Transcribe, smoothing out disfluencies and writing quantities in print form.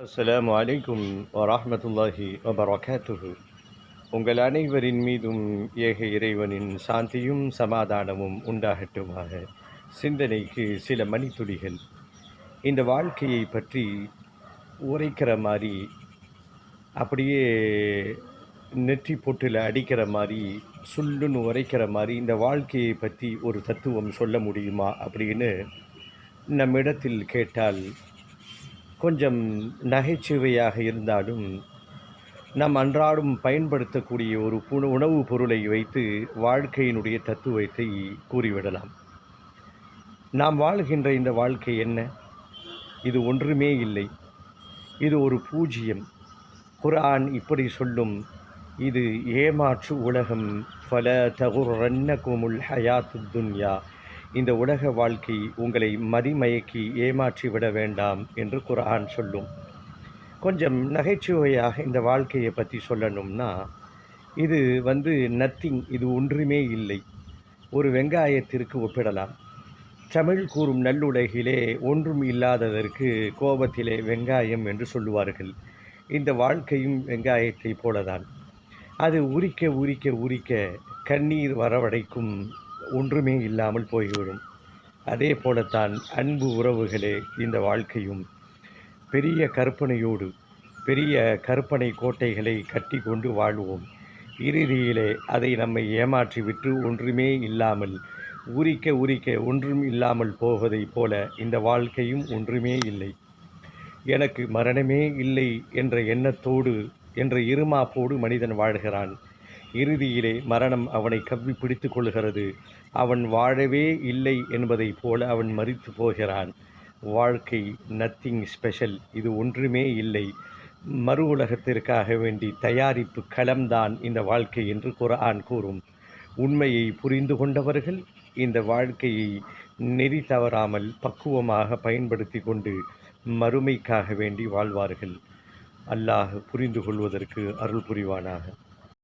அஸ்ஸலாமு அலைக்கும் வரஹ்மத்துல்லாஹி வபரகாத்துஹு. உங்கள் அனைவரின் மீதும் ஏக இறைவனின் சாந்தியும் சமாதானமும் உண்டாகட்டுமாக. சிந்தனைக்கு சில மணித்துளிகள். இந்த வாழ்க்கையை பற்றி உரைக்கிற மாதிரி, அப்படியே நெற்றி பொட்டில் அடிக்கிற மாதிரி, சுள்ளுன்னு உரைக்கிற மாதிரி இந்த வாழ்க்கையை பற்றி ஒரு தத்துவம் சொல்ல முடியுமா அப்படின்னு நம்மிடத்தில் கேட்டால், கொஞ்சம் நகைச்சுவையாக இருந்தாலும் நாம் அன்றாடம் பயன்படுத்தக்கூடிய ஒரு உணவுப் பொருளை வைத்து வாழ்க்கையினுடைய தத்துவத்தை கூறிவிடலாம். நாம் வாழ்கின்ற இந்த வாழ்க்கை என்ன? இது ஒன்றுமே இல்லை. இது ஒரு பூஜ்யம். குர்ஆன் இப்படி சொல்லும், இது ஏமாற்று உலகம். ஃபல தகுர்ரன்னகுமுல் ஹயாத்துத் துன்யா. இந்த உலக வாழ்க்கை உங்களை மதிமயக்கி ஏமாற்றி விட வேண்டாம் என்று குர்ஆன் சொல்லும். கொஞ்சம் நகைச்சுவையாக இந்த வாழ்க்கையை பற்றி சொல்லணும்னா, இது நத்திங், இது ஒன்றுமே இல்லை. ஒரு வெங்காயத்திற்கு ஒப்பிடலாம். தமிழ் கூறும் நல்லுலகிலே ஒன்றும் இல்லாததற்கு கோபத்திலே வெங்காயம் என்று சொல்லுவார்கள். இந்த வாழ்க்கையும் வெங்காயத்தை போலதான். அது உரிக்க உரிக்க உரிக்க கண்ணீர் வரவழைக்கும், ஒன்றுமே இல்லாமல் போய்விடும். அதே போலத்தான் அன்பு உறவுகளே, இந்த வாழ்க்கையும் பெரிய கற்பனையோடு பெரிய கற்பனை கோட்டைகளை கட்டி கொண்டு வாழ்வோம். இறுதியிலே அதை நம்மை ஏமாற்றிவிட்டு ஒன்றுமே இல்லாமல் உரிக்க உரிக்க ஒன்றும் இல்லாமல் போவதைப் போல இந்த வாழ்க்கையும் ஒன்றுமே இல்லை. எனக்கு மரணமே இல்லை என்ற எண்ணத்தோடு, என்ற இருமாப்போடு மனிதன் வாழ்கிறான். இறுதியிலே மரணம் அவனை கவ்வி பிடித்து கொள்கிறது. அவன் வாழவே இல்லை என்பதைப் போல அவன் மரித்து போகிறான். வாழ்க்கை நத்திங் ஸ்பெஷல், இது ஒன்றுமே இல்லை. மறு உலகத்திற்காக வேண்டி தயாரிப்பு களம்தான் இந்த வாழ்க்கை என்று குர்ஆன் கூறும். உண்மையை புரிந்து கொண்டவர்கள் இந்த வாழ்க்கையை நெறி தவறாமல் பக்குவமாக பயன்படுத்தி கொண்டு மறுமைக்காக வேண்டி வாழ்வார்கள். அல்லாஹ் புரிந்து கொள்வதற்கு அருள் புரிவானாக.